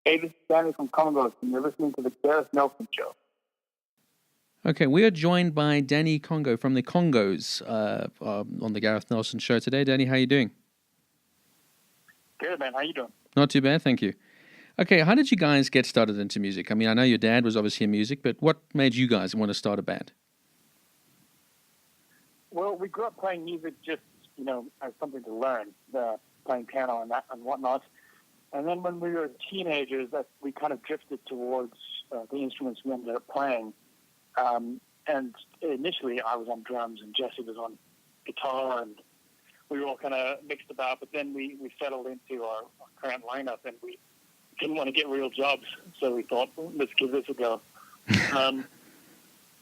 Hey, this is Danny from Kongos, and you're listening to the Gareth Nelson Show. Okay, we are joined by Danny Kongo from the Kongos on the Gareth Nelson Show today. Danny, how are you doing? Good, man. How you doing? Not too bad, thank you. Okay, how did you guys get started into music? I mean, I know your dad was obviously in music, but what made you guys want to start a band? Well, we grew up playing music just, as something to learn, playing piano and that and whatnot. And then when we were teenagers, we kind of drifted towards the instruments we ended up playing. And initially, I was on drums and Jesse was on guitar, and we were all kind of mixed about. But then we settled into our current lineup, and we didn't want to get real jobs, so we thought, well, let's give this a go.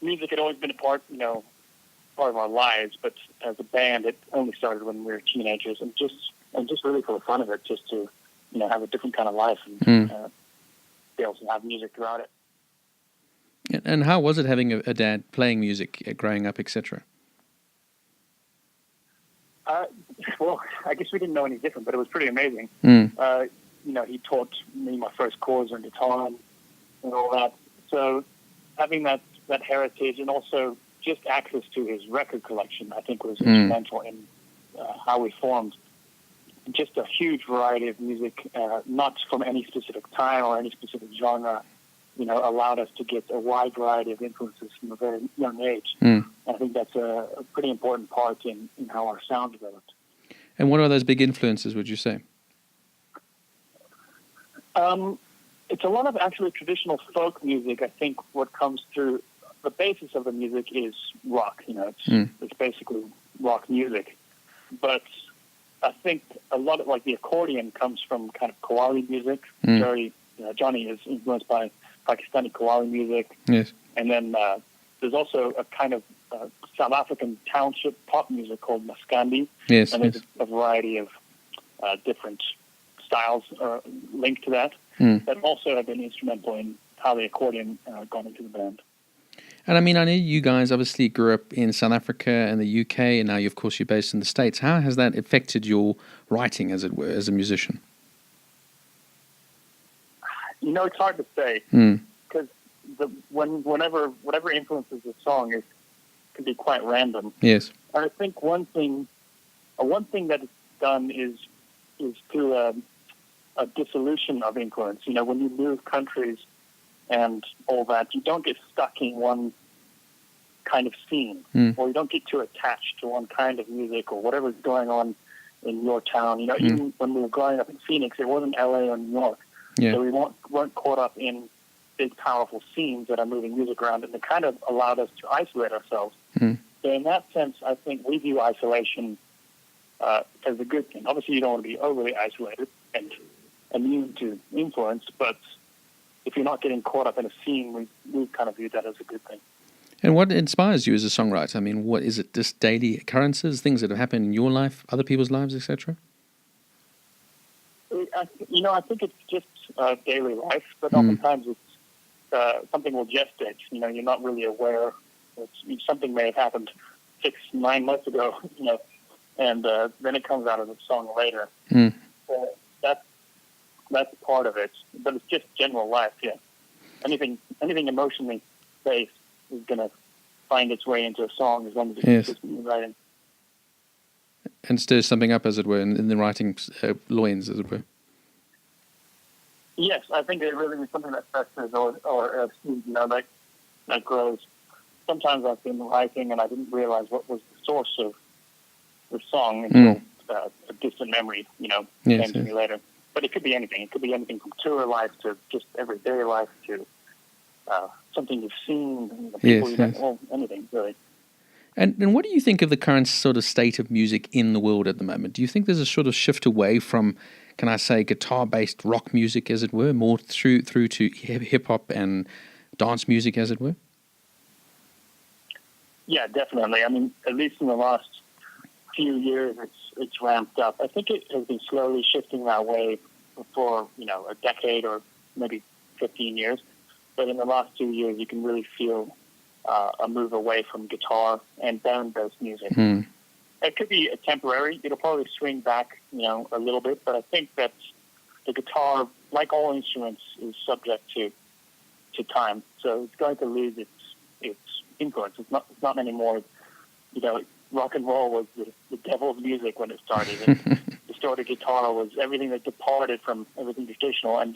Music had always been a part of our lives, but as a band, it only started when we were teenagers, and just really for the fun of it, just to have a different kind of life and be able to have music throughout it. And how was it having a dad playing music growing up, etc.? Well, I guess we didn't know any different, but it was pretty amazing. He taught me my first chords on guitar and all that. So having that heritage and also just access to his record collection, I think, was instrumental in how we formed. Just a huge variety of music, not from any specific time or any specific genre, allowed us to get a wide variety of influences from a very young age. I think that's a pretty important part in how our sound developed. And what are those big influences, would you say? It's a lot of actually traditional folk music. I think what comes through, the basis of the music is rock. It's basically rock music. But I think a lot of, like, the accordion comes from kind of Qawwali music. Johnny is influenced by Pakistani Qawwali music. Yes. And then there's also a kind of South African township pop music called Maskandi. Yes. And there's a variety of different styles linked to that also have been instrumental in how the accordion got into the band. And I mean, I know you guys obviously grew up in South Africa and the UK, and now, of course, you're based in the States. How has that affected your writing, as it were, as a musician? It's hard to say, because whatever influences the song can be quite random. Yes. And I think one thing that it's done is through a dissolution of influence. When you move countries and all that, you don't get stuck in one kind of scene, or you don't get too attached to one kind of music or whatever's going on in your town. Even when we were growing up in Phoenix, it wasn't LA or New York. Yeah. So we weren't caught up in big, powerful scenes that are moving music around, and it kind of allowed us to isolate ourselves. So in that sense, I think we view isolation as a good thing. Obviously, you don't want to be overly isolated and immune to influence, but if you're not getting caught up in a scene, we kind of view that as a good thing. And what inspires you as a songwriter? I mean, what is it? Just daily occurrences, things that have happened in your life, other people's lives, etc.? I think it's just daily life, but oftentimes it's something will gestate. You're not really aware. Something may have happened 6-9 months ago, and then it comes out of the song later. So that's part of it, but it's just general life. Yeah, anything emotionally based is going to find its way into a song as long as it's consistently writing. And stirs something up, as it were, in the writing loins, as it were. Yes, I think it really is something that festers or seeds, that grows. Sometimes I've been writing and I didn't realize what was the source of the song until a distant memory, came to me later. But it could be anything. It could be anything from tour life to just everyday life to something you've seen, people you don't know, anything, really. And what do you think of the current sort of state of music in the world at the moment? Do you think there's a sort of shift away from, can I say, guitar-based rock music, as it were, more through to hip-hop and dance music, as it were? Yeah, definitely. I mean, at least in the last few years, it's ramped up. I think it has been slowly shifting that way for, a decade or maybe 15 years. But in the last 2 years, you can really feel a move away from guitar and band-based music. It could be a temporary. It'll probably swing back, a little bit. But I think that the guitar like all instruments, is subject to time. So it's going to lose its influence. It's not anymore. Rock and roll was the devil's music when it started, and distorted guitar was everything that departed from everything traditional. And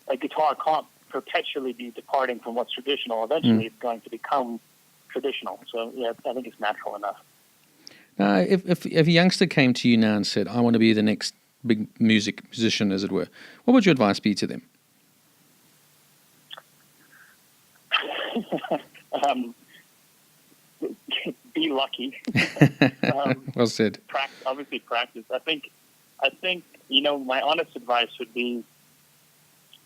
a guitar can't perpetually be departing from what's traditional. Eventually, it's going to become traditional. So yeah, I think it's natural enough. Now, if a youngster came to you now and said, "I want to be the next big musician, as it were," what would your advice be to them? Be lucky. Well said. Obviously, practice. I think my honest advice would be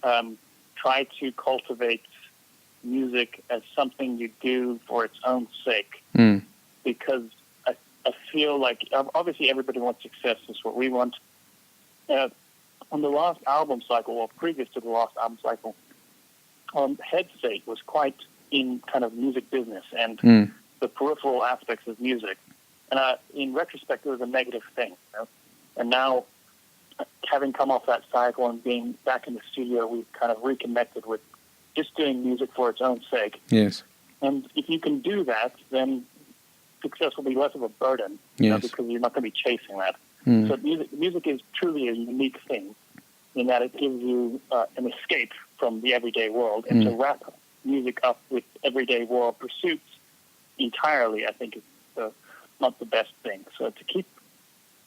try to cultivate music as something you do for its own sake, because I feel like obviously everybody wants success. Is what we want. On the last album cycle, or previous to the last album cycle, Head State was quite in kind of music business and the peripheral aspects of music. And in retrospect, it was a negative thing. And now, having come off that cycle and being back in the studio, we've kind of reconnected with just doing music for its own sake. Yes. And if you can do that, then success will be less of a burden, because you're not going to be chasing that. So music is truly a unique thing in that it gives you an escape from the everyday world, and to wrap music up with everyday world pursuits entirely, I think, is not the best thing. So to keep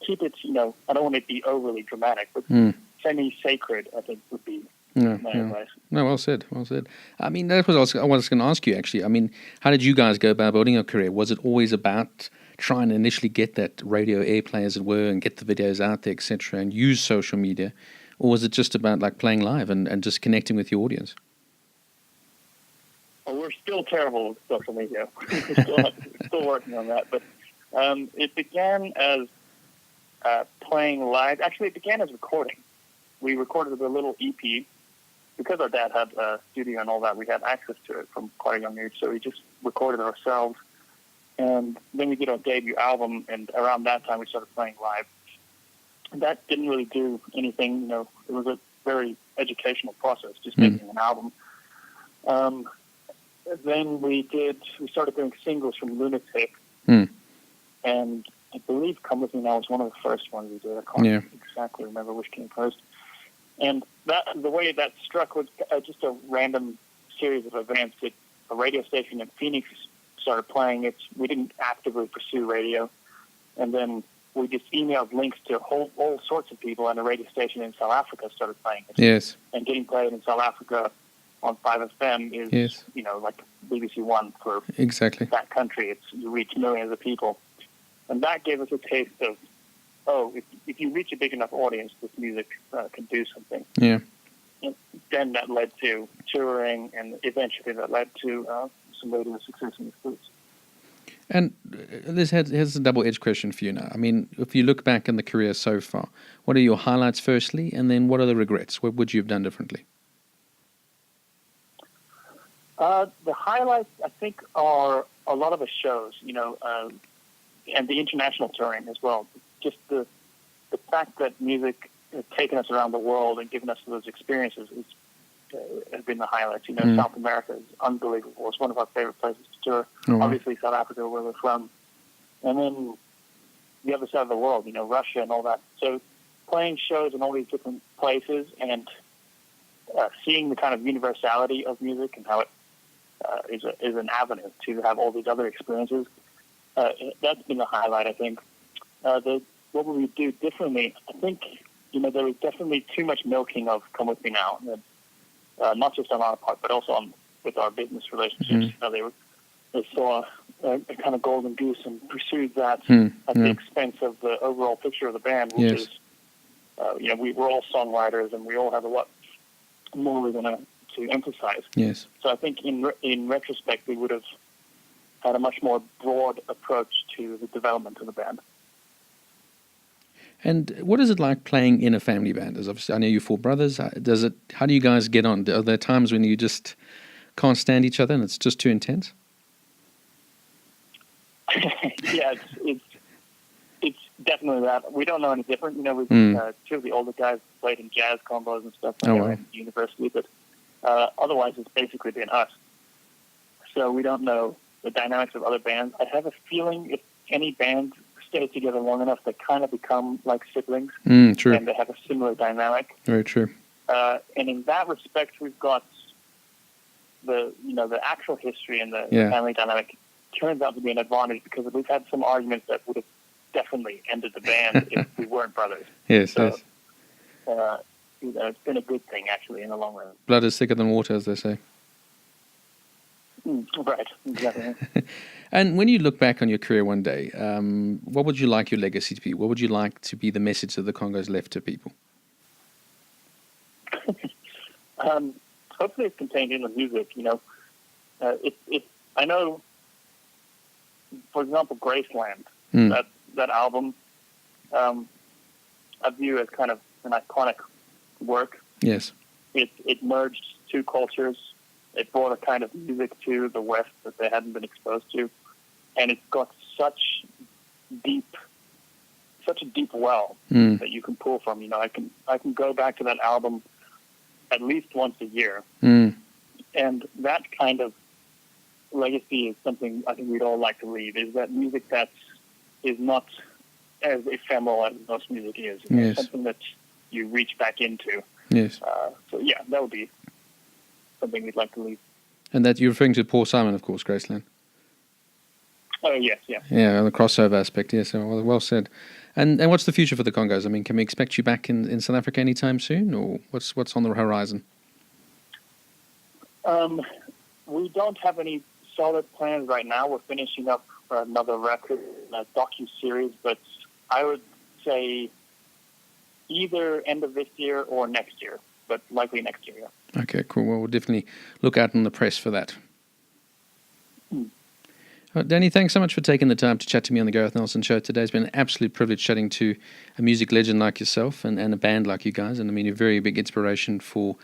it, I don't want it to be overly dramatic, but semi-sacred, I think, would be my advice. No, well said, well said. I mean, that was I was going to ask you, actually. I mean, how did you guys go about building your career? Was it always about trying to initially get that radio airplay, as it were, and get the videos out there, etc., and use social media? Or was it just about like playing live and just connecting with your audience? Well, we're still terrible with social media. We're still working on that. But it began as playing live. Actually, it began as recording. We recorded a little EP. Because our dad had a studio and all that, we had access to it from quite a young age. So we just recorded ourselves. And then we did our debut album, and around that time we started playing live. And that didn't really do anything, it was a very educational process, just making an album. Then we started doing singles from Lunatic, and I believe Come With Me Now was one of the first ones we did. I can't exactly remember which came first. And the way that struck was just a random series of events. A radio station in Phoenix started playing it. We didn't actively pursue radio. And then we just emailed links to all sorts of people, and a radio station in South Africa started playing it. Yes. And getting played in South Africa on 5FM is, like BBC One for that country. You reach millions of people. And that gave us a taste of, if you reach a big enough audience, this music can do something. Yeah. And then that led to touring, and eventually that led to some radio success in the States. And here's a double-edged question for you now. I mean, if you look back in the career so far, what are your highlights firstly, and then what are the regrets? What would you have done differently? The highlights, I think, are a lot of the shows, and the international touring as well. Just the fact that music has taken us around the world and given us those experiences has been the highlights. South America is unbelievable. It's one of our favorite places to tour. Obviously, South Africa, where we're from. And then the other side of the world, Russia and all that. So playing shows in all these different places and seeing the kind of universality of music and how it is an avenue to have all these other experiences, that's been the highlight, I think. What would we do differently? I think, there was definitely too much milking of Come With Me Now. Not just on our part, but also with our business relationships. They saw a kind of golden goose and pursued that at the expense of the overall picture of the band, which is, we're all songwriters and we all have a lot more we're going to emphasize. Yes. So I think in retrospect, we would have had a much more broad approach to the development of the band. And what is it like playing in a family band? As obviously, I know you're four brothers. How do you guys get on? Are there times when you just can't stand each other and it's just too intense? Yeah, it's Definitely that. We don't know any different. You know, we two of the older guys played in jazz combos and stuff when they were in university, but otherwise it's basically been us. So we don't know the dynamics of other bands. I have a feeling if any band stays together long enough, they kind of become like siblings. True. And they have a similar dynamic. Very true. And in that respect, we've got the actual history and the family dynamic turns out to be an advantage, because we've had some arguments that would have definitely ended the band if we weren't brothers. Yes, so, yes. It's been a good thing, actually, in the long run. Blood is thicker than water, as they say. Right, exactly. And when you look back on your career one day, what would you like your legacy to be? What would you like to be the message that the Kongos left to people? Hopefully it's contained in the music, you know. I know, for example, Graceland, that album, I view as kind of an iconic work. Yes. It merged two cultures. It brought a kind of music to the West that they hadn't been exposed to. And it's got such a deep well that you can pull from. You know, I can go back to that album at least once a year. And that kind of legacy is something I think we'd all like to leave, is that music that is not as ephemeral as most music is. You know, something that you reach back into. Yes. So, yeah, that would be something we'd like to leave. And that you're referring to Paul Simon, of course, Graceland. Oh, yes, yeah. Yeah, the crossover aspect, yes. Well said. And what's the future for the Kongos? I mean, can we expect you back in South Africa anytime soon, or what's on the horizon? We don't have any solid plans right now. We're finishing up another record, a docu-series, but I would say either end of this year or next year, but likely next year, yeah. Okay, cool. Well, we'll definitely look out in the press for that. Danny, thanks so much for taking the time to chat to me on the Gareth Nelson Show today. It's been an absolute privilege chatting to a music legend like yourself and a band like you guys. And I mean, you're a very big inspiration for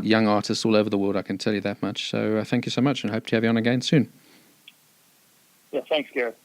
young artists all over the world, I can tell you that much. So thank you so much, and hope to have you on again soon. Yeah, thanks, Gareth.